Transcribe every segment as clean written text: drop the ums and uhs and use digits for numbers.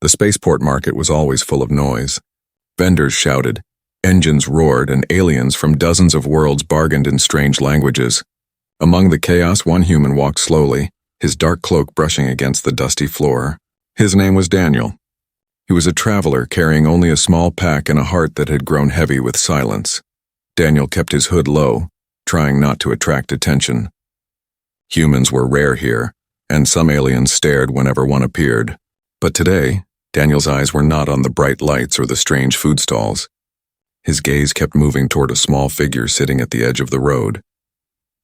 The spaceport market was always full of noise. Vendors shouted, engines roared, and aliens from dozens of worlds bargained in strange languages. Among the chaos, one human walked slowly, his dark cloak brushing against the dusty floor. His name was Daniel. He was a traveler carrying only a small pack and a heart that had grown heavy with silence. Daniel kept his hood low, trying not to attract attention. Humans were rare here, and some aliens stared whenever one appeared. But today, Daniel's eyes were not on the bright lights or the strange food stalls. His gaze kept moving toward a small figure sitting at the edge of the road.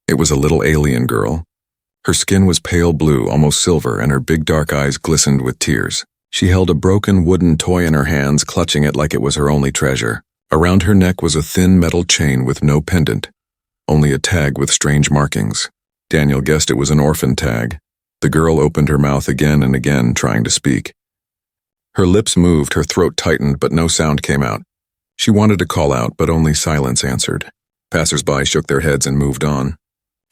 It was a little alien girl. Her skin was pale blue, almost silver, and her big dark eyes glistened with tears. She held a broken wooden toy in her hands, clutching it like it was her only treasure. Around her neck was a thin metal chain with no pendant, only a tag with strange markings. Daniel guessed it was an orphan tag. The girl opened her mouth again and again, trying to speak. Her lips moved, her throat tightened, but no sound came out. She wanted to call out, but only silence answered. Passers-by shook their heads and moved on.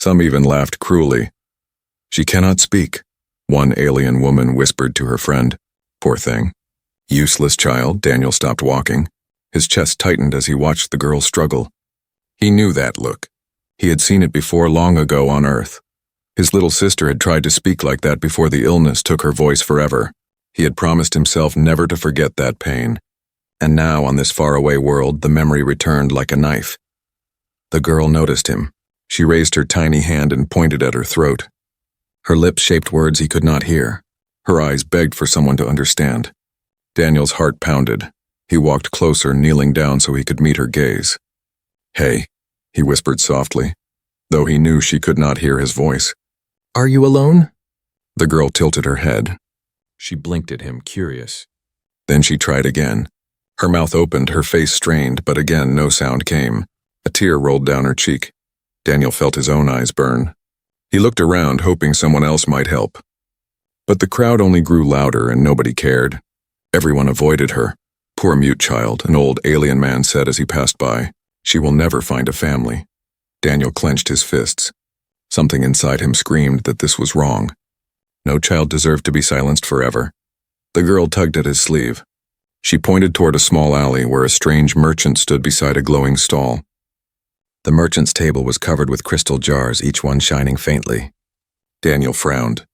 Some even laughed cruelly. "She cannot speak," one alien woman whispered to her friend. "Poor thing." Useless child. Daniel stopped walking. His chest tightened as he watched the girl struggle. He knew that look. He had seen it before, long ago on Earth. His little sister had tried to speak like that before the illness took her voice forever. He had promised himself never to forget that pain. And now, on this faraway world, the memory returned like a knife. The girl noticed him. She raised her tiny hand and pointed at her throat. Her lips shaped words he could not hear. Her eyes begged for someone to understand. Daniel's heart pounded. He walked closer, kneeling down so he could meet her gaze. "Hey," he whispered softly, though he knew she could not hear his voice. "Are you alone?" The girl tilted her head. She blinked at him, curious. Then she tried again. Her mouth opened, her face strained, but again no sound came. A tear rolled down her cheek. Daniel felt his own eyes burn. He looked around, hoping someone else might help. But the crowd only grew louder and nobody cared. Everyone avoided her. "Poor mute child," an old alien man said as he passed by. "She will never find a family." Daniel clenched his fists. Something inside him screamed that this was wrong. No child deserved to be silenced forever. The girl tugged at his sleeve. She pointed toward a small alley where a strange merchant stood beside a glowing stall. The merchant's table was covered with crystal jars, each one shining faintly. Daniel frowned.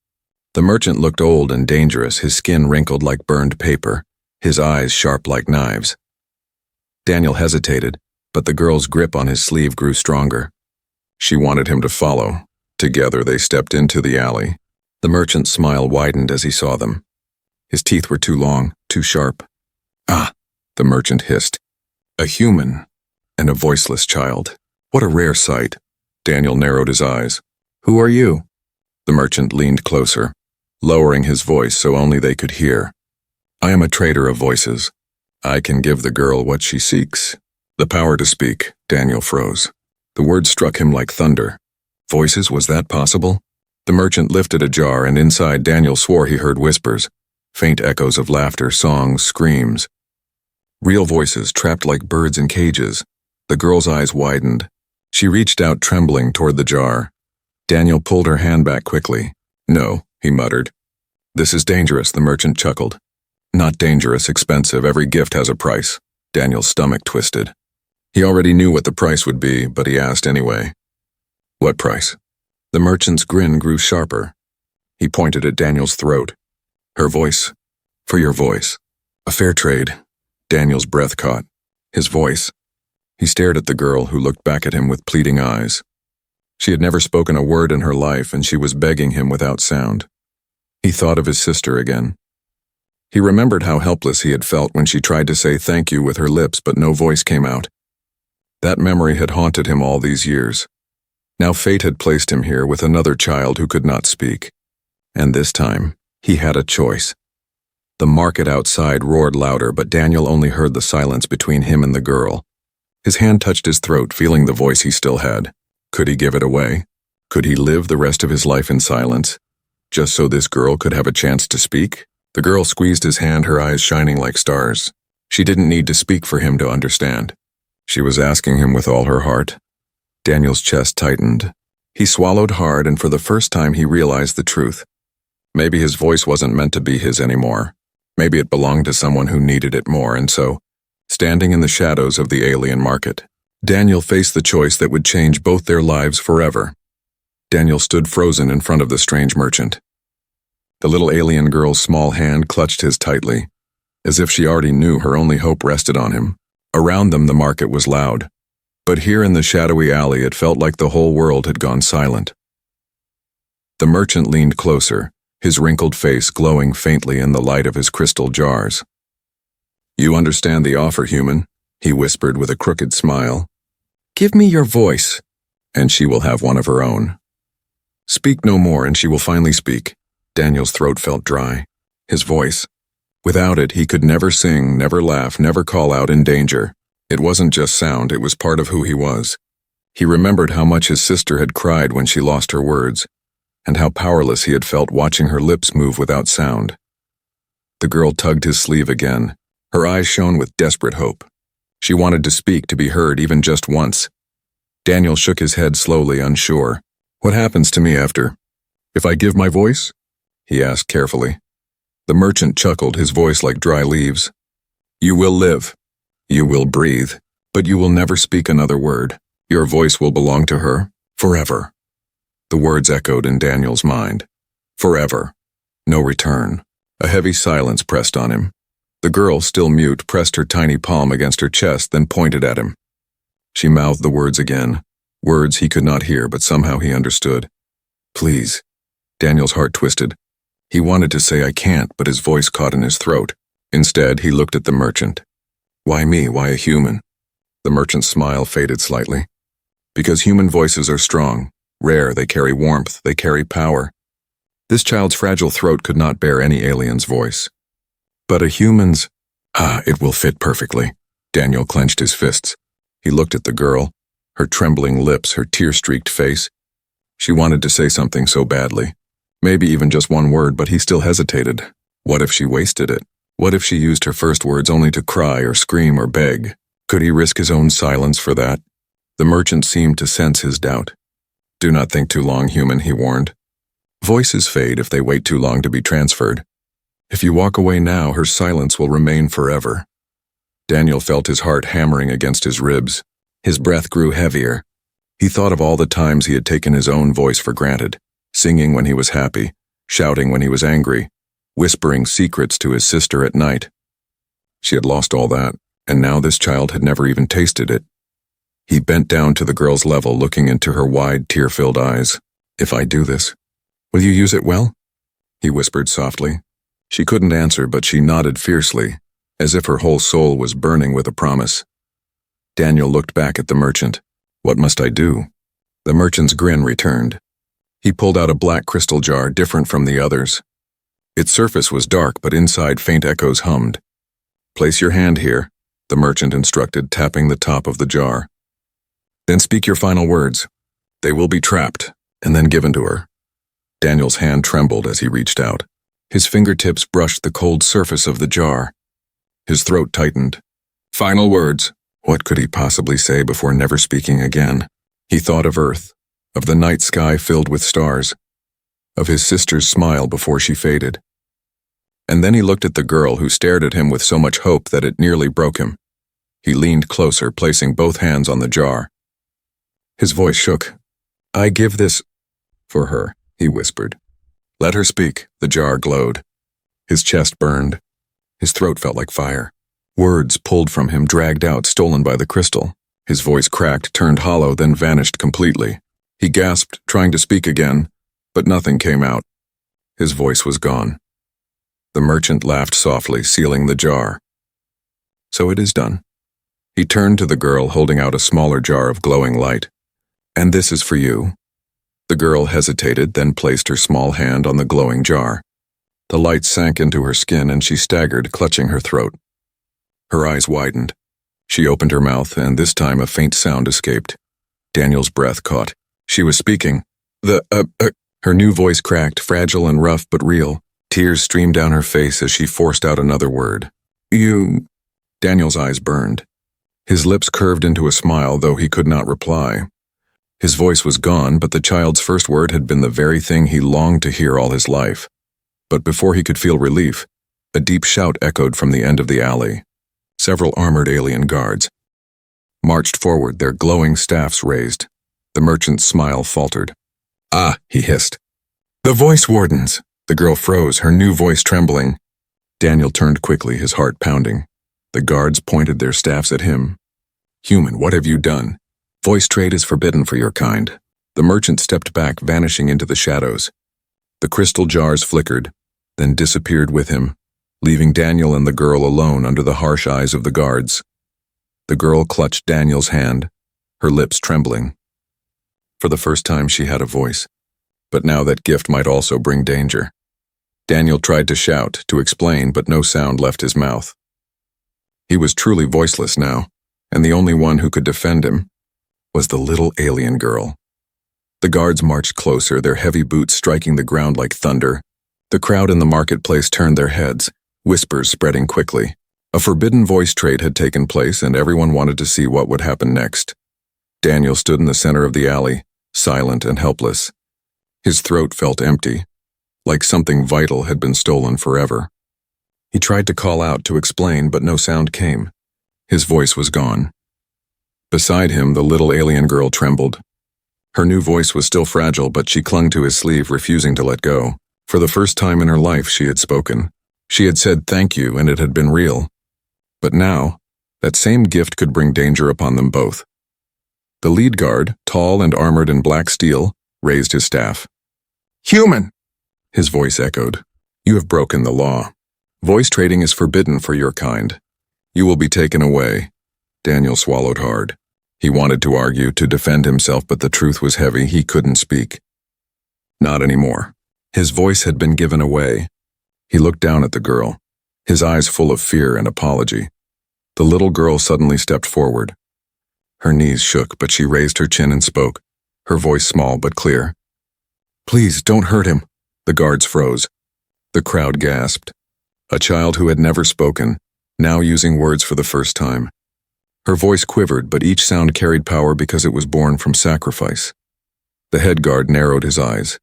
The merchant looked old and dangerous, his skin wrinkled like burned paper, his eyes sharp like knives. Daniel hesitated, but the girl's grip on his sleeve grew stronger. She wanted him to follow. Together they stepped into the alley. The merchant's smile widened as he saw them. His teeth were too long, too sharp. "Ah," the merchant hissed. "A human, and a voiceless child. What a rare sight." Daniel narrowed his eyes. "Who are you?" The merchant leaned closer, lowering his voice so only they could hear. "I am a trader of voices. I can give the girl what she seeks." The power to speak. Daniel froze. The words struck him like thunder. Voices, was that possible? The merchant lifted a jar, and inside Daniel swore he heard whispers, faint echoes of laughter, songs, screams. Real voices trapped like birds in cages. The girl's eyes widened. She reached out, trembling, toward the jar. Daniel pulled her hand back quickly. "No," he muttered. "This is dangerous," the merchant chuckled. "Not dangerous, expensive. Every gift has a price." Daniel's stomach twisted. He already knew what the price would be, but he asked anyway. "What price?" The merchant's grin grew sharper. He pointed at Daniel's throat. "Her voice. For your voice. A fair trade." Daniel's breath caught. His voice. He stared at the girl, who looked back at him with pleading eyes. She had never spoken a word in her life, and she was begging him without sound. He thought of his sister again. He remembered how helpless he had felt when she tried to say thank you with her lips, but no voice came out. That memory had haunted him all these years. Now fate had placed him here with another child who could not speak. And this time, he had a choice. The market outside roared louder, but Daniel only heard the silence between him and the girl. His hand touched his throat, feeling the voice he still had. Could he give it away? Could he live the rest of his life in silence, just so this girl could have a chance to speak? The girl squeezed his hand, her eyes shining like stars. She didn't need to speak for him to understand. She was asking him with all her heart. Daniel's chest tightened. He swallowed hard, and for the first time he realized the truth. Maybe his voice wasn't meant to be his anymore. Maybe it belonged to someone who needed it more, and so, standing in the shadows of the alien market, Daniel faced the choice that would change both their lives forever. Daniel stood frozen in front of the strange merchant. The little alien girl's small hand clutched his tightly, as if she already knew her only hope rested on him. Around them the market was loud, but here in the shadowy alley it felt like the whole world had gone silent. The merchant leaned closer, his wrinkled face glowing faintly in the light of his crystal jars. "You understand the offer, human," he whispered with a crooked smile. "Give me your voice, and she will have one of her own. Speak no more, and she will finally speak." Daniel's throat felt dry. His voice. Without it, he could never sing, never laugh, never call out in danger. It wasn't just sound, it was part of who he was. He remembered how much his sister had cried when she lost her words, and how powerless he had felt watching her lips move without sound. The girl tugged his sleeve again. Her eyes shone with desperate hope. She wanted to speak, to be heard, even just once. Daniel shook his head slowly, unsure. "What happens to me if I give my voice?" he asked carefully. The merchant chuckled, his voice like dry leaves. "You will live. You will breathe. But you will never speak another word. Your voice will belong to her, forever." The words echoed in Daniel's mind. Forever. No return. A heavy silence pressed on him. The girl, still mute, pressed her tiny palm against her chest, then pointed at him. She mouthed the words again, words he could not hear, but somehow he understood. "Please." Daniel's heart twisted. He wanted to say "I can't," but his voice caught in his throat. Instead, he looked at the merchant. "Why me? Why a human?" The merchant's smile faded slightly. "Because human voices are strong, rare, they carry warmth, they carry power. This child's fragile throat could not bear any alien's voice. But a human's, it will fit perfectly." Daniel clenched his fists. He looked at the girl, her trembling lips, her tear-streaked face. She wanted to say something so badly. Maybe even just one word, but he still hesitated. What if she wasted it? What if she used her first words only to cry or scream or beg? Could he risk his own silence for that? The merchant seemed to sense his doubt. "Do not think too long, human," he warned. "Voices fade if they wait too long to be transferred. If you walk away now, her silence will remain forever." Daniel felt his heart hammering against his ribs. His breath grew heavier. He thought of all the times he had taken his own voice for granted, singing when he was happy, shouting when he was angry, whispering secrets to his sister at night. She had lost all that, and now this child had never even tasted it. He bent down to the girl's level, looking into her wide, tear-filled eyes. "If I do this, will you use it well?" he whispered softly. She couldn't answer, but she nodded fiercely, as if her whole soul was burning with a promise. Daniel looked back at the merchant. "What must I do?" The merchant's grin returned. He pulled out a black crystal jar different from the others. Its surface was dark, but inside faint echoes hummed. "Place your hand here," the merchant instructed, tapping the top of the jar. "Then speak your final words. They will be trapped, and then given to her." Daniel's hand trembled as he reached out. His fingertips brushed the cold surface of the jar. His throat tightened. Final words. What could he possibly say before never speaking again? He thought of Earth, of the night sky filled with stars, of his sister's smile before she faded. And then he looked at the girl who stared at him with so much hope that it nearly broke him. He leaned closer, placing both hands on the jar. His voice shook. "I give this for her," he whispered. "Let her speak." The jar glowed. His chest burned. His throat felt like fire. Words pulled from him, dragged out, stolen by the crystal. His voice cracked, turned hollow, then vanished completely. He gasped, trying to speak again, but nothing came out. His voice was gone. The merchant laughed softly, sealing the jar. "So it is done." He turned to the girl, holding out a smaller jar of glowing light. "And this is for you." The girl hesitated, then placed her small hand on the glowing jar. The light sank into her skin and she staggered, clutching her throat. Her eyes widened. She opened her mouth, and this time a faint sound escaped. Daniel's breath caught. She was speaking. Her new voice cracked, fragile and rough but real. Tears streamed down her face as she forced out another word. "You..." Daniel's eyes burned. His lips curved into a smile, though he could not reply. His voice was gone, but the child's first word had been the very thing he longed to hear all his life. But before he could feel relief, A deep shout echoed from the end of the alley. Several armored alien guards marched forward, their glowing staffs raised. The merchant's smile faltered. "Ah," he hissed. "The voice wardens!" The girl froze, her new voice trembling. Daniel turned quickly, his heart pounding. The guards pointed their staffs at him. "Human, what have you done? Voice trade is forbidden for your kind." The merchant stepped back, vanishing into the shadows. The crystal jars flickered, then disappeared with him, leaving Daniel and the girl alone under the harsh eyes of the guards. The girl clutched Daniel's hand, her lips trembling. For the first time she had a voice, but now that gift might also bring danger. Daniel tried to shout, to explain, but no sound left his mouth. He was truly voiceless now, and the only one who could defend him was the little alien girl. The guards marched closer, their heavy boots striking the ground like thunder. The crowd in the marketplace turned their heads, whispers spreading quickly. A forbidden voice trade had taken place, and everyone wanted to see what would happen next. Daniel stood in the center of the alley, silent and helpless. His throat felt empty, like something vital had been stolen forever. He tried to call out, to explain, but no sound came. His voice was gone. Beside him, the little alien girl trembled. Her new voice was still fragile, but she clung to his sleeve, refusing to let go. For the first time in her life, she had spoken. She had said thank you, and it had been real. But now, that same gift could bring danger upon them both. The lead guard, tall and armored in black steel, raised his staff. "Human!" His voice echoed. "You have broken the law. Voice trading is forbidden for your kind. You will be taken away." Daniel swallowed hard. He wanted to argue, to defend himself, but the truth was heavy. He couldn't speak. Not anymore. His voice had been given away. He looked down at the girl, his eyes full of fear and apology. The little girl suddenly stepped forward. Her knees shook, but she raised her chin and spoke, her voice small but clear. "Please, don't hurt him." The guards froze. The crowd gasped. A child who had never spoken, now using words for the first time. Her voice quivered, but each sound carried power because it was born from sacrifice. The head guard narrowed his eyes.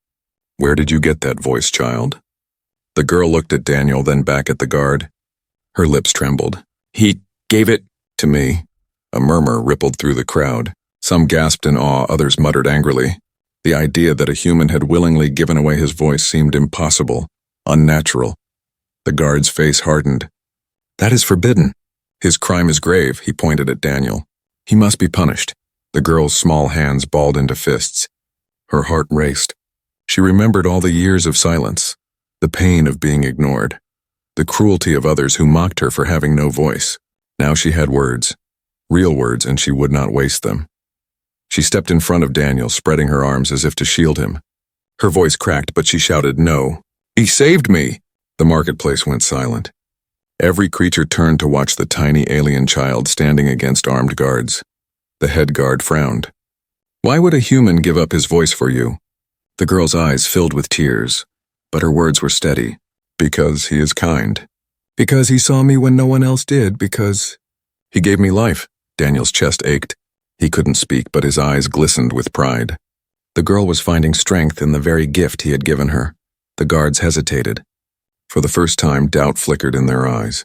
"Where did you get that voice, child?" The girl looked at Daniel, then back at the guard. Her lips trembled. "He gave it to me." A murmur rippled through the crowd. Some gasped in awe, others muttered angrily. The idea that a human had willingly given away his voice seemed impossible, unnatural. The guard's face hardened. "That is forbidden. His crime is grave," he pointed at Daniel. "He must be punished." The girl's small hands balled into fists. Her heart raced. She remembered all the years of silence, the pain of being ignored, the cruelty of others who mocked her for having no voice. Now she had words, real words, and she would not waste them. She stepped in front of Daniel, spreading her arms as if to shield him. Her voice cracked, but she shouted, "No! He saved me!" The marketplace went silent. Every creature turned to watch the tiny alien child standing against armed guards. The head guard frowned. "Why would a human give up his voice for you?" The girl's eyes filled with tears, but her words were steady. "Because he is kind. Because he saw me when no one else did. Because he gave me life." Daniel's chest ached. He couldn't speak, but his eyes glistened with pride. The girl was finding strength in the very gift he had given her. The guards hesitated. For the first time, doubt flickered in their eyes.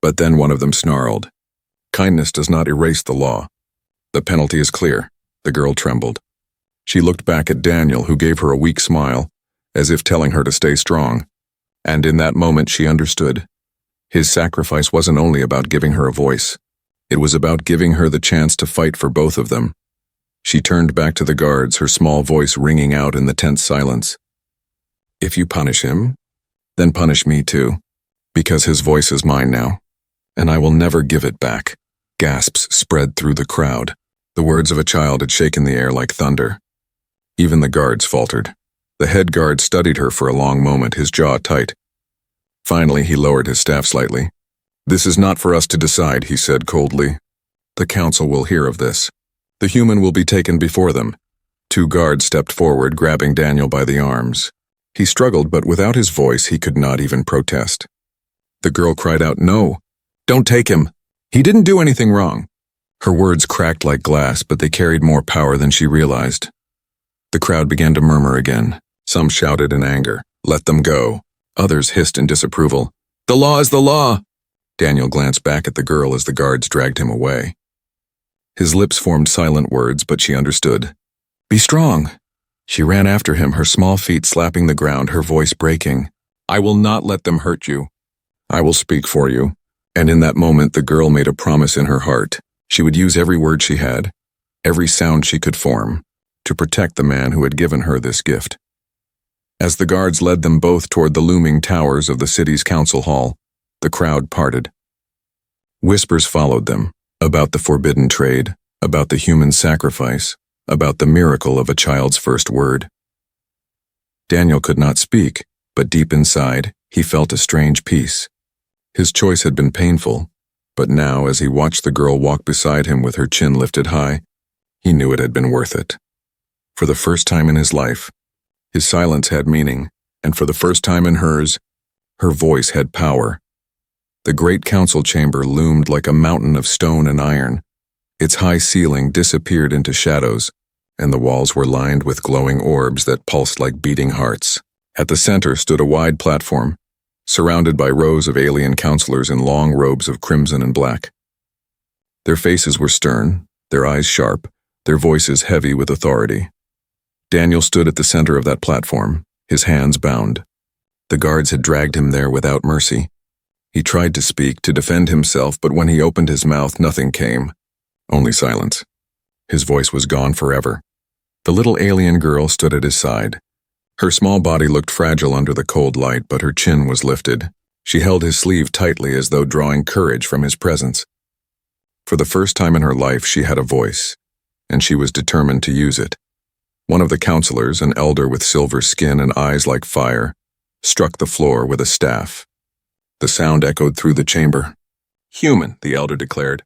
But then one of them snarled. "Kindness does not erase the law. The penalty is clear." The girl trembled. She looked back at Daniel, who gave her a weak smile, as if telling her to stay strong. And in that moment she understood. His sacrifice wasn't only about giving her a voice. It was about giving her the chance to fight for both of them. She turned back to the guards, her small voice ringing out in the tense silence. "If you punish him, then punish me too, because his voice is mine now, and I will never give it back." Gasps spread through the crowd. The words of a child had shaken the air like thunder. Even the guards faltered. The head guard studied her for a long moment, his jaw tight. Finally, he lowered his staff slightly. "This is not for us to decide," he said coldly. "The council will hear of this. The human will be taken before them." Two guards stepped forward, grabbing Daniel by the arms. He struggled, but without his voice, he could not even protest. The girl cried out, "No, don't take him. He didn't do anything wrong." Her words cracked like glass, but they carried more power than she realized. The crowd began to murmur again. Some shouted in anger, "Let them go." Others hissed in disapproval, The law is the law! Daniel glanced back at the girl as the guards dragged him away. His lips formed silent words, but she understood. Be strong! She ran after him, her small feet slapping the ground, her voice breaking. I will not let them hurt you. I will speak for you. And in that moment, the girl made a promise in her heart. She would use every word she had, every sound she could form, to protect the man who had given her this gift. As the guards led them both toward the looming towers of the city's council hall, the crowd parted. Whispers followed them, about the forbidden trade, about the human sacrifice, about the miracle of a child's first word. Daniel could not speak, but deep inside, he felt a strange peace. His choice had been painful, but now, as he watched the girl walk beside him with her chin lifted high, he knew it had been worth it. For the first time in his life, his silence had meaning, and for the first time in hers, her voice had power. The great council chamber loomed like a mountain of stone and iron. Its high ceiling disappeared into shadows, and the walls were lined with glowing orbs that pulsed like beating hearts. At the center stood a wide platform, surrounded by rows of alien counselors in long robes of crimson and black. Their faces were stern, their eyes sharp, their voices heavy with authority. Daniel stood at the center of that platform, his hands bound. The guards had dragged him there without mercy. He tried to speak, to defend himself, but when he opened his mouth, nothing came. Only silence. His voice was gone forever. The little alien girl stood at his side. Her small body looked fragile under the cold light, but her chin was lifted. She held his sleeve tightly as though drawing courage from his presence. For the first time in her life, she had a voice, and she was determined to use it. One of the counselors, an elder with silver skin and eyes like fire, struck the floor with a staff. The sound echoed through the chamber. Human, the elder declared.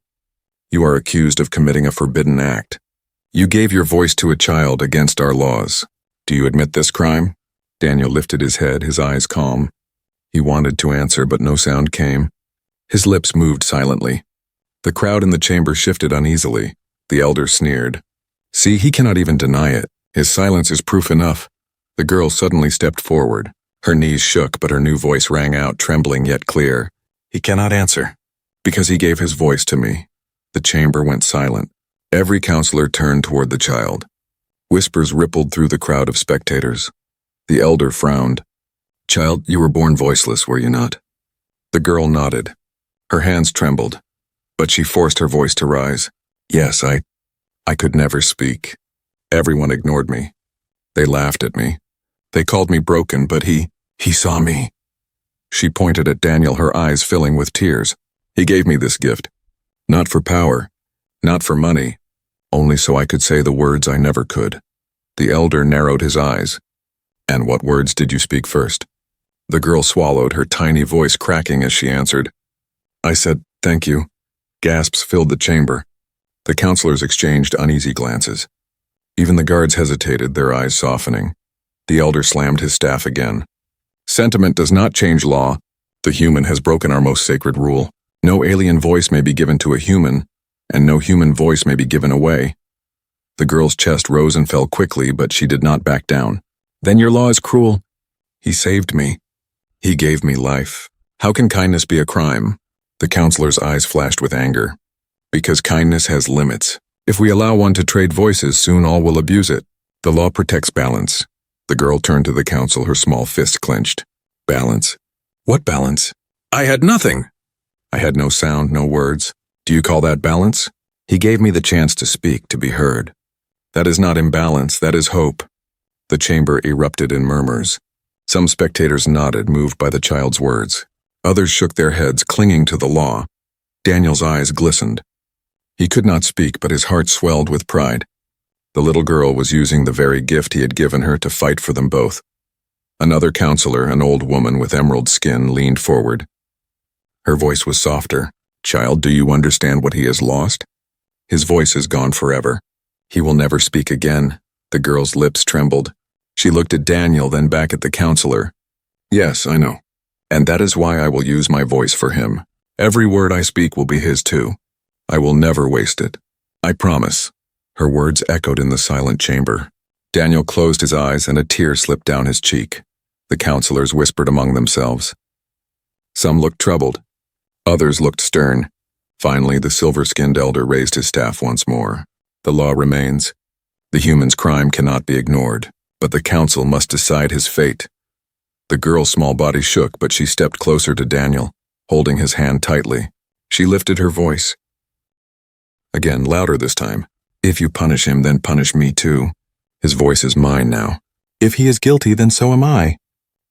You are accused of committing a forbidden act. You gave your voice to a child against our laws. Do you admit this crime? Daniel lifted his head, his eyes calm. He wanted to answer, but no sound came. His lips moved silently. The crowd in the chamber shifted uneasily. The elder sneered. See, he cannot even deny it. His silence is proof enough. The girl suddenly stepped forward. Her knees shook, but her new voice rang out, trembling yet clear. He cannot answer, because he gave his voice to me. The chamber went silent. Every counselor turned toward the child. Whispers rippled through the crowd of spectators. The elder frowned. Child, you were born voiceless, were you not? The girl nodded. Her hands trembled, but she forced her voice to rise. Yes, I could never speak. Everyone ignored me. They laughed at me. They called me broken, but he saw me. She pointed at Daniel, her eyes filling with tears. He gave me this gift. Not for power, not for money, only so I could say the words I never could. The elder narrowed his eyes. And what words did you speak first? The girl swallowed, her tiny voice cracking as she answered. I said, thank you. Gasps filled the chamber. The counselors exchanged uneasy glances. Even the guards hesitated, their eyes softening. The elder slammed his staff again. Sentiment does not change law. The human has broken our most sacred rule. No alien voice may be given to a human, and no human voice may be given away. The girl's chest rose and fell quickly, but she did not back down. Then your law is cruel. He saved me. He gave me life. How can kindness be a crime? The counselor's eyes flashed with anger. Because kindness has limits. If we allow one to trade voices, soon all will abuse it. The law protects balance. The girl turned to the council, her small fist clenched. Balance? What balance? I had nothing. I had no sound, no words. Do you call that balance? He gave me the chance to speak, to be heard. That is not imbalance, that is hope. The chamber erupted in murmurs. Some spectators nodded, moved by the child's words. Others shook their heads, clinging to the law. Daniel's eyes glistened. He could not speak, but his heart swelled with pride. The little girl was using the very gift he had given her to fight for them both. Another counselor, an old woman with emerald skin, leaned forward. Her voice was softer. Child, do you understand what he has lost? His voice is gone forever. He will never speak again. The girl's lips trembled. She looked at Daniel, then back at the counselor. Yes, I know. And that is why I will use my voice for him. Every word I speak will be his too. I will never waste it. I promise. Her words echoed in the silent chamber. Daniel closed his eyes and a tear slipped down his cheek. The counselors whispered among themselves. Some looked troubled. Others looked stern. Finally, the silver-skinned elder raised his staff once more. The law remains. The human's crime cannot be ignored, but the council must decide his fate. The girl's small body shook, but she stepped closer to Daniel, holding his hand tightly. She lifted her voice. Again, louder this time. If you punish him, then punish me too. His voice is mine now. If he is guilty, then so am I.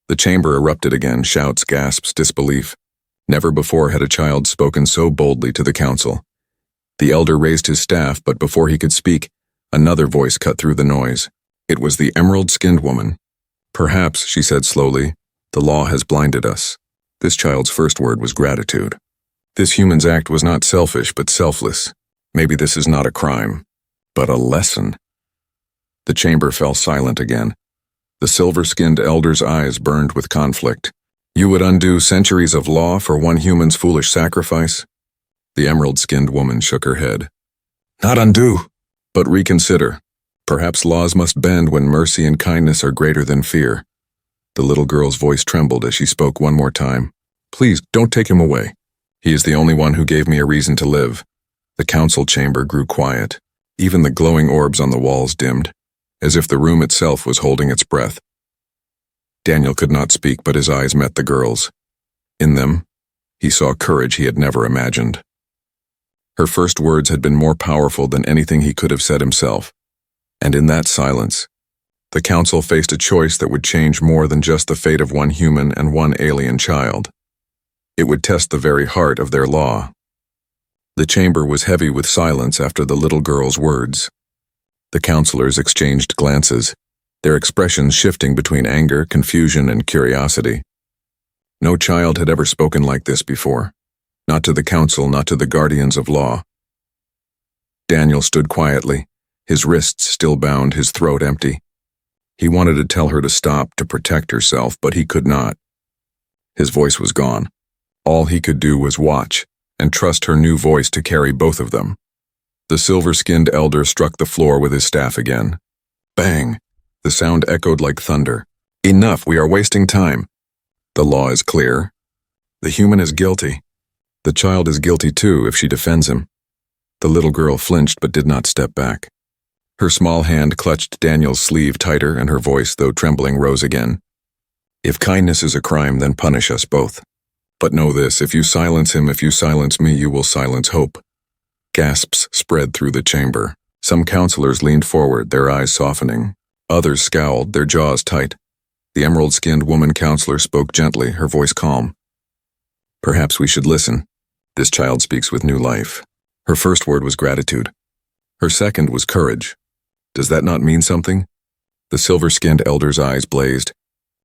The chamber erupted again, shouts, gasps, disbelief. Never before had a child spoken so boldly to the council. The elder raised his staff, but before he could speak, another voice cut through the noise. It was the emerald-skinned woman. Perhaps, she said slowly, the law has blinded us. This child's first word was gratitude. This human's act was not selfish, but selfless. Maybe this is not a crime, but a lesson. The chamber fell silent again. The silver-skinned elder's eyes burned with conflict. You would undo centuries of law for one human's foolish sacrifice? The emerald-skinned woman shook her head. Not undo, but reconsider. Perhaps laws must bend when mercy and kindness are greater than fear. The little girl's voice trembled as she spoke one more time. Please, don't take him away. He is the only one who gave me a reason to live. The council chamber grew quiet. Even the glowing orbs on the walls dimmed, as if the room itself was holding its breath. Daniel could not speak, but his eyes met the girl's. In them, he saw courage he had never imagined. Her first words had been more powerful than anything he could have said himself. And in that silence, the council faced a choice that would change more than just the fate of one human and one alien child. It would test the very heart of their law. The chamber was heavy with silence after the little girl's words. The counselors exchanged glances, their expressions shifting between anger, confusion, and curiosity. No child had ever spoken like this before. Not to the council, not to the guardians of law. Daniel stood quietly, his wrists still bound, his throat empty. He wanted to tell her to stop, to protect herself, but he could not. His voice was gone. All he could do was watch, and trust her new voice to carry both of them. The silver-skinned elder struck the floor with his staff again. Bang! The sound echoed like thunder. Enough, we are wasting time. The law is clear. The human is guilty. The child is guilty too if she defends him. The little girl flinched but did not step back. Her small hand clutched Daniel's sleeve tighter, and her voice, though trembling, rose again. If kindness is a crime, then punish us both. But know this, if you silence him, if you silence me, you will silence hope. Gasps spread through the chamber. Some counselors leaned forward, their eyes softening. Others scowled, their jaws tight. The emerald-skinned woman counselor spoke gently, her voice calm. Perhaps we should listen. This child speaks with new life. Her first word was gratitude. Her second was courage. Does that not mean something? The silver-skinned elder's eyes blazed.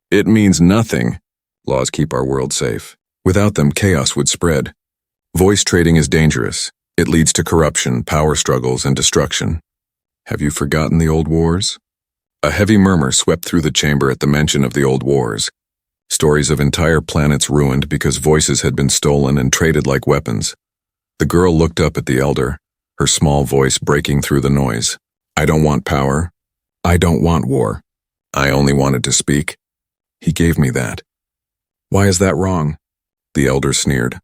It means nothing. Laws keep our world safe. Without them, chaos would spread. Voice trading is dangerous. It leads to corruption, power struggles, and destruction. Have you forgotten the old wars? A heavy murmur swept through the chamber at the mention of the old wars. Stories of entire planets ruined because voices had been stolen and traded like weapons. The girl looked up at the elder, her small voice breaking through the noise. I don't want power. I don't want war. I only wanted to speak. He gave me that. Why is that wrong? The elder sneered.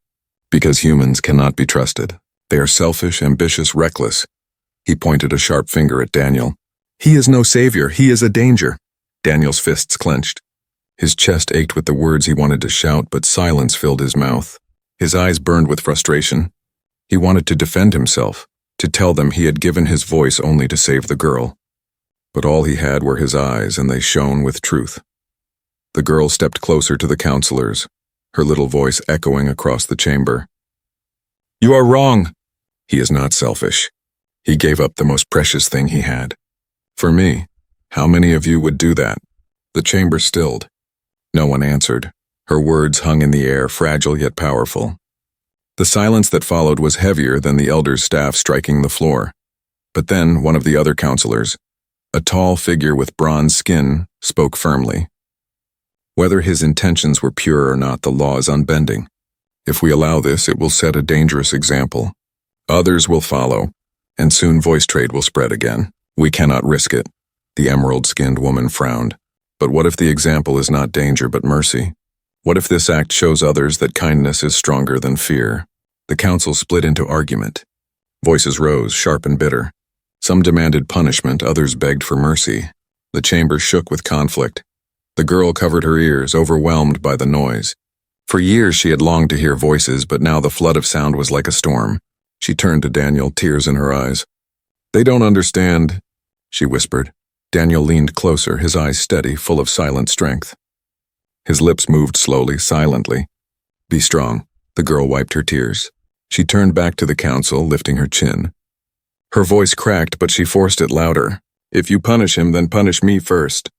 Because humans cannot be trusted. They are selfish, ambitious, reckless. He pointed a sharp finger at Daniel. He is no savior. He is a danger. Daniel's fists clenched. His chest ached with the words he wanted to shout, but silence filled his mouth. His eyes burned with frustration. He wanted to defend himself, to tell them he had given his voice only to save the girl. But all he had were his eyes, and they shone with truth. The girl stepped closer to the counselors, her little voice echoing across the chamber. You are wrong. He is not selfish. He gave up the most precious thing he had. For me, how many of you would do that? The chamber stilled. No one answered. Her words hung in the air, fragile yet powerful. The silence that followed was heavier than the elder's staff striking the floor. But then one of the other counselors, a tall figure with bronze skin, spoke firmly. Whether his intentions were pure or not, the law is unbending. If we allow this, it will set a dangerous example. Others will follow, and soon voice trade will spread again. We cannot risk it. The emerald-skinned woman frowned. But what if the example is not danger but mercy? What if this act shows others that kindness is stronger than fear? The council split into argument. Voices rose, sharp and bitter. Some demanded punishment, others begged for mercy. The chamber shook with conflict. The girl covered her ears, overwhelmed by the noise. For years she had longed to hear voices, but now the flood of sound was like a storm. She turned to Daniel, tears in her eyes. "They don't understand," she whispered. Daniel leaned closer, his eyes steady, full of silent strength. His lips moved slowly, silently. "Be strong." The girl wiped her tears. She turned back to the council, lifting her chin. Her voice cracked, but she forced it louder. "If you punish him, then punish me first.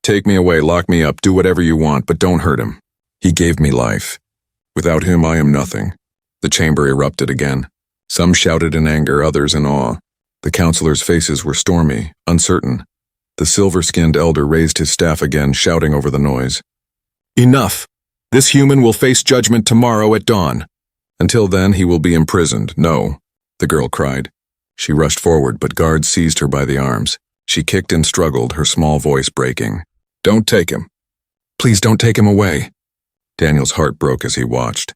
Take me away, lock me up, do whatever you want, but don't hurt him. He gave me life. Without him, I am nothing." The chamber erupted again. Some shouted in anger, others in awe. The councilors' faces were stormy, uncertain. The silver-skinned elder raised his staff again, shouting over the noise. "Enough! This human will face judgment tomorrow at dawn. Until then, he will be imprisoned. No," the girl cried. She rushed forward, but guards seized her by the arms. She kicked and struggled, her small voice breaking. "Don't take him. Please don't take him away." Daniel's heart broke as he watched.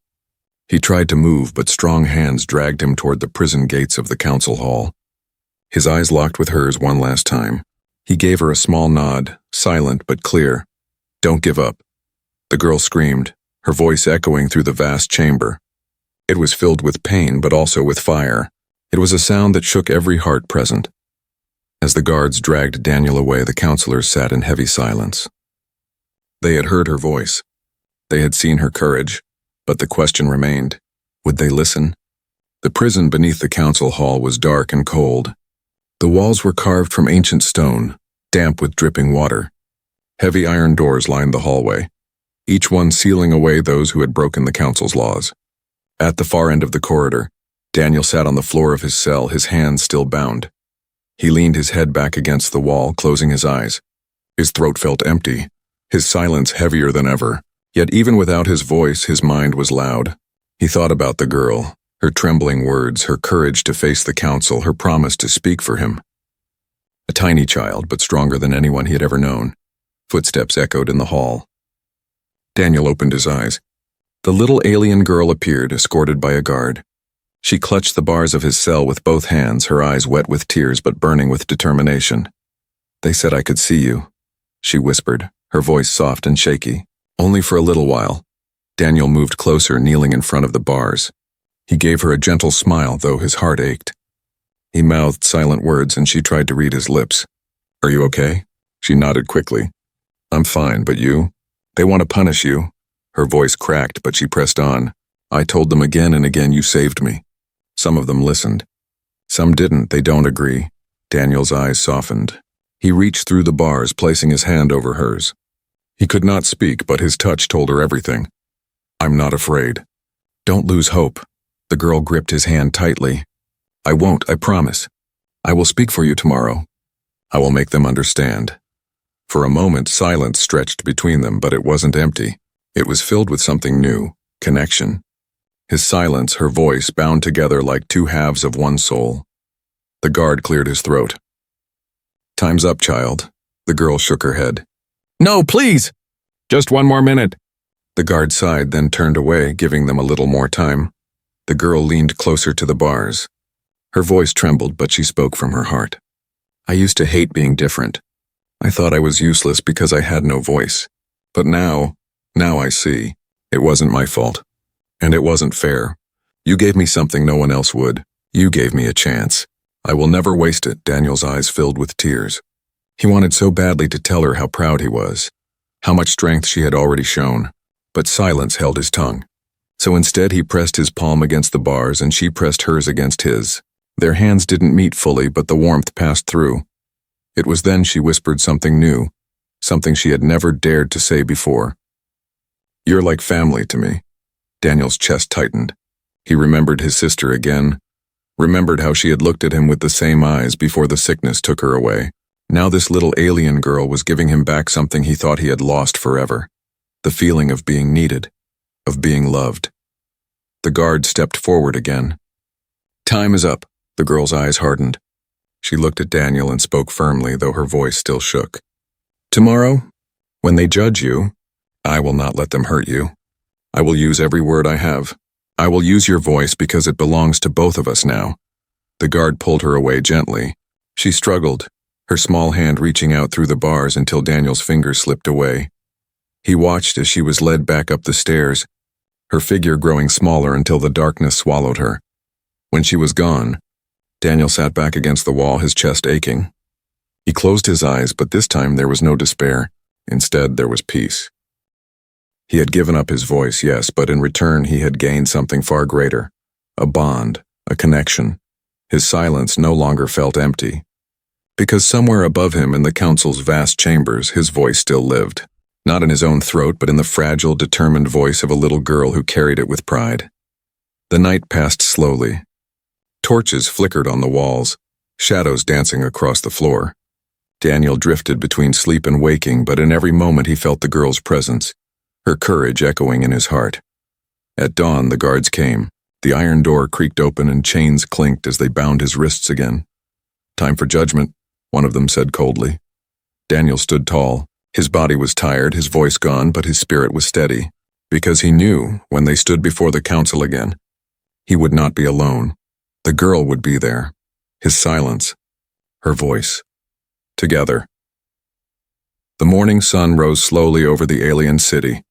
He tried to move, but strong hands dragged him toward the prison gates of the council hall. His eyes locked with hers one last time. He gave her a small nod, silent but clear. "Don't give up." The girl screamed, her voice echoing through the vast chamber. It was filled with pain, but also with fire. It was a sound that shook every heart present. As the guards dragged Daniel away, the counselors sat in heavy silence. They had heard her voice. They had seen her courage, but the question remained. Would they listen? The prison beneath the council hall was dark and cold. The walls were carved from ancient stone, damp with dripping water. Heavy iron doors lined the hallway, each one sealing away those who had broken the council's laws. At the far end of the corridor, Daniel sat on the floor of his cell, his hands still bound. He leaned his head back against the wall, closing his eyes. His throat felt empty, his silence heavier than ever. Yet even without his voice, his mind was loud. He thought about the girl, her trembling words, her courage to face the council, her promise to speak for him. A tiny child, but stronger than anyone he had ever known. Footsteps echoed in the hall. Daniel opened his eyes. The little alien girl appeared, escorted by a guard. She clutched the bars of his cell with both hands, her eyes wet with tears but burning with determination. "They said I could see you," she whispered, her voice soft and shaky. Only for a little while. Daniel moved closer, kneeling in front of the bars. He gave her a gentle smile, though his heart ached. He mouthed silent words, and she tried to read his lips. "Are you okay?" She nodded quickly. "I'm fine, but you? They want to punish you." Her voice cracked, but she pressed on. "I told them again and again you saved me." Some of them listened. Some didn't, they don't agree. Daniel's eyes softened. He reached through the bars, placing his hand over hers. He could not speak, but his touch told her everything. "I'm not afraid. Don't lose hope." The girl gripped his hand tightly. "I won't, I promise. I will speak for you tomorrow. I will make them understand." For a moment, silence stretched between them, but it wasn't empty. It was filled with something new, connection. His silence, her voice, bound together like two halves of one soul. The guard cleared his throat. "Time's up, child." The girl shook her head. "No, please! Just one more minute." The guard sighed, then turned away, giving them a little more time. The girl leaned closer to the bars. Her voice trembled, but she spoke from her heart. "I used to hate being different. I thought I was useless because I had no voice. But now I see. It wasn't my fault. And it wasn't fair. You gave me something no one else would. You gave me a chance. I will never waste it." Daniel's eyes filled with tears. He wanted so badly to tell her how proud he was, how much strength she had already shown, but silence held his tongue. So instead he pressed his palm against the bars and she pressed hers against his. Their hands didn't meet fully, but the warmth passed through. It was then she whispered something new, something she had never dared to say before. "You're like family to me." Daniel's chest tightened. He remembered his sister again, remembered how she had looked at him with the same eyes before the sickness took her away. Now this little alien girl was giving him back something he thought he had lost forever. The feeling of being needed, of being loved. The guard stepped forward again. "Time is up." The girl's eyes hardened. She looked at Daniel and spoke firmly, though her voice still shook. "Tomorrow, when they judge you, I will not let them hurt you. I will use every word I have. I will use your voice because it belongs to both of us now." The guard pulled her away gently. She struggled, her small hand reaching out through the bars until Daniel's fingers slipped away. He watched as she was led back up the stairs, her figure growing smaller until the darkness swallowed her. When she was gone, Daniel sat back against the wall, his chest aching. He closed his eyes, but this time there was no despair. Instead, there was peace. He had given up his voice, yes, but in return he had gained something far greater. A bond, a connection. His silence no longer felt empty. Because somewhere above him in the council's vast chambers, his voice still lived. Not in his own throat, but in the fragile, determined voice of a little girl who carried it with pride. The night passed slowly. Torches flickered on the walls, shadows dancing across the floor. Daniel drifted between sleep and waking, but in every moment he felt the girl's presence, her courage echoing in his heart. At dawn, the guards came. The iron door creaked open and chains clinked as they bound his wrists again. "Time for judgment," one of them said coldly. Daniel stood tall. His body was tired, his voice gone, but his spirit was steady, because he knew, when they stood before the council again, he would not be alone. The girl would be there. His silence. Her voice. Together. The morning sun rose slowly over the alien city,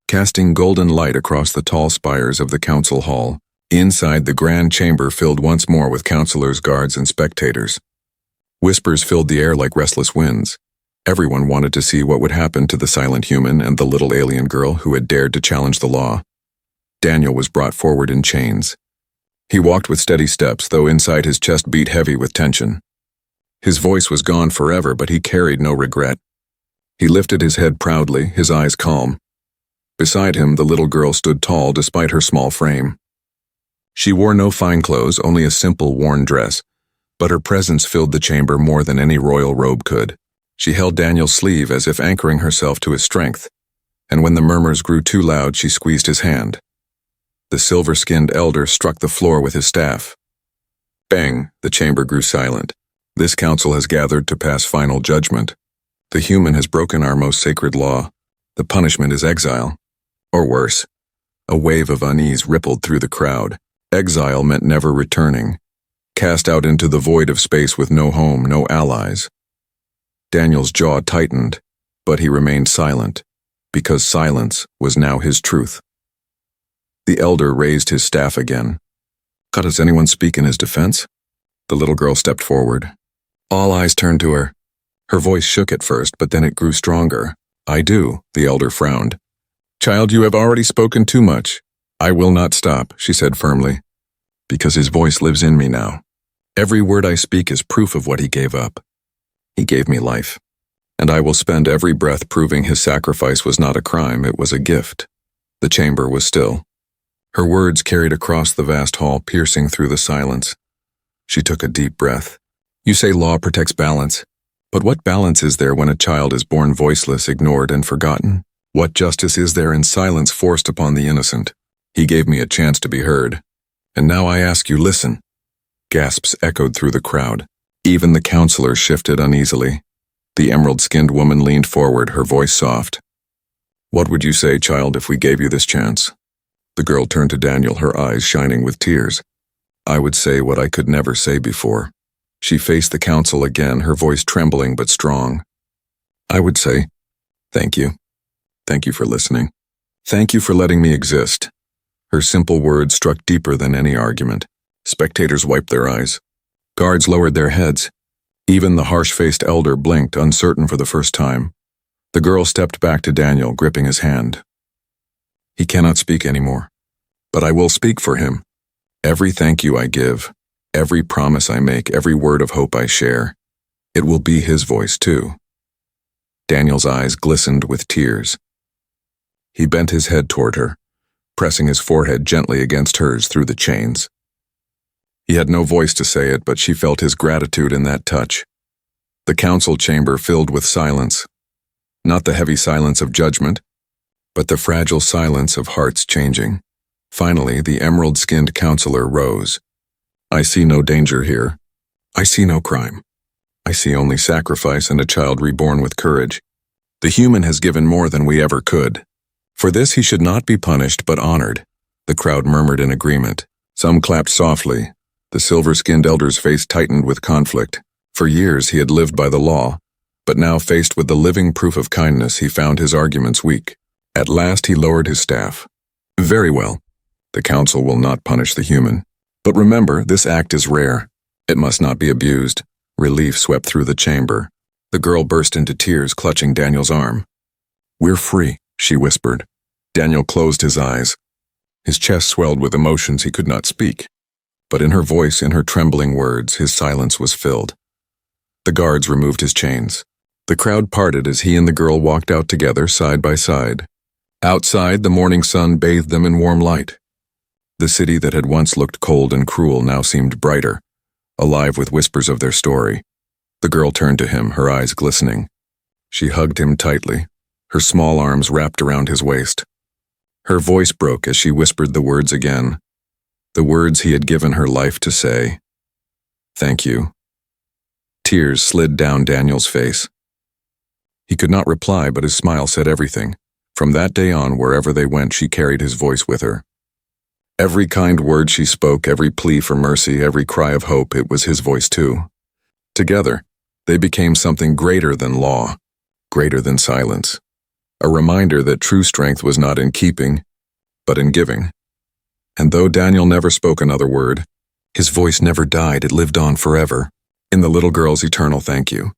casting golden light across the tall spires of the council hall. Inside, the grand chamber filled once more with councilors, guards, and spectators. Whispers filled the air like restless winds. Everyone wanted to see what would happen to the silent human and the little alien girl who had dared to challenge the law. Daniel was brought forward in chains. He walked with steady steps, though inside his chest beat heavy with tension. His voice was gone forever, but he carried no regret. He lifted his head proudly, his eyes calm. Beside him, the little girl stood tall despite her small frame. She wore no fine clothes, only a simple, worn dress, but her presence filled the chamber more than any royal robe could. She held Daniel's sleeve as if anchoring herself to his strength, and when the murmurs grew too loud, she squeezed his hand. The silver-skinned elder struck the floor with his staff. Bang! The chamber grew silent. This council has gathered to pass final judgment. The human has broken our most sacred law. The punishment is exile. Or worse. A wave of unease rippled through the crowd. Exile meant never returning. Cast out into the void of space with no home, no allies. Daniel's jaw tightened, but he remained silent, because silence was now his truth. The elder raised his staff again. "Does anyone speak in his defense?" The little girl stepped forward. All eyes turned to her. Her voice shook at first, but then it grew stronger. "I do," the elder frowned. "Child, you have already spoken too much. I will not stop," she said firmly, "because his voice lives in me now. Every word I speak is proof of what he gave up. He gave me life, and I will spend every breath proving his sacrifice was not a crime, it was a gift." The chamber was still. Her words carried across the vast hall, piercing through the silence. She took a deep breath. "You say law protects balance, but what balance is there when a child is born voiceless, ignored, and forgotten? What justice is there in silence forced upon the innocent? He gave me a chance to be heard. And now I ask you, listen." Gasps echoed through the crowd. Even the counselors shifted uneasily. The emerald-skinned woman leaned forward, her voice soft. "What would you say, child, if we gave you this chance?" The girl turned to Daniel, her eyes shining with tears. "I would say what I could never say before." She faced the council again, her voice trembling but strong. "I would say, thank you. Thank you for listening. Thank you for letting me exist." Her simple words struck deeper than any argument. Spectators wiped their eyes. Guards lowered their heads. Even the harsh-faced elder blinked, uncertain for the first time. The girl stepped back to Daniel, gripping his hand. "He cannot speak anymore, but I will speak for him. Every thank you I give, every promise I make, every word of hope I share, it will be his voice too." Daniel's eyes glistened with tears. He bent his head toward her, pressing his forehead gently against hers through the chains. He had no voice to say it, but she felt his gratitude in that touch. The council chamber filled with silence. Not the heavy silence of judgment, but the fragile silence of hearts changing. Finally, the emerald-skinned counselor rose. "I see no danger here. I see no crime. I see only sacrifice and a child reborn with courage. The human has given more than we ever could. For this he should not be punished but honored. The crowd murmured in agreement. Some clapped softly. The silver-skinned elder's face tightened with conflict. For years he had lived by the law, but now faced with the living proof of kindness, he found his arguments weak. At last he lowered his staff. Very well. The council will not punish the human. But remember, this act is rare. It must not be abused. Relief swept through the chamber. The girl burst into tears, clutching Daniel's arm. We're free, she whispered. Daniel closed his eyes. His chest swelled with emotions he could not speak. But in her voice, in her trembling words, his silence was filled. The guards removed his chains. The crowd parted as he and the girl walked out together, side by side. Outside, the morning sun bathed them in warm light. The city that had once looked cold and cruel now seemed brighter, alive with whispers of their story. The girl turned to him, her eyes glistening. She hugged him tightly, her small arms wrapped around his waist. Her voice broke as she whispered the words again, the words he had given her life to say. Thank you. Tears slid down Daniel's face. He could not reply, but his smile said everything. From that day on, wherever they went, she carried his voice with her. Every kind word she spoke, every plea for mercy, every cry of hope, it was his voice too. Together, they became something greater than law, greater than silence. A reminder that true strength was not in keeping, but in giving. And though Daniel never spoke another word, his voice never died, it lived on forever, in the little girl's eternal thank you.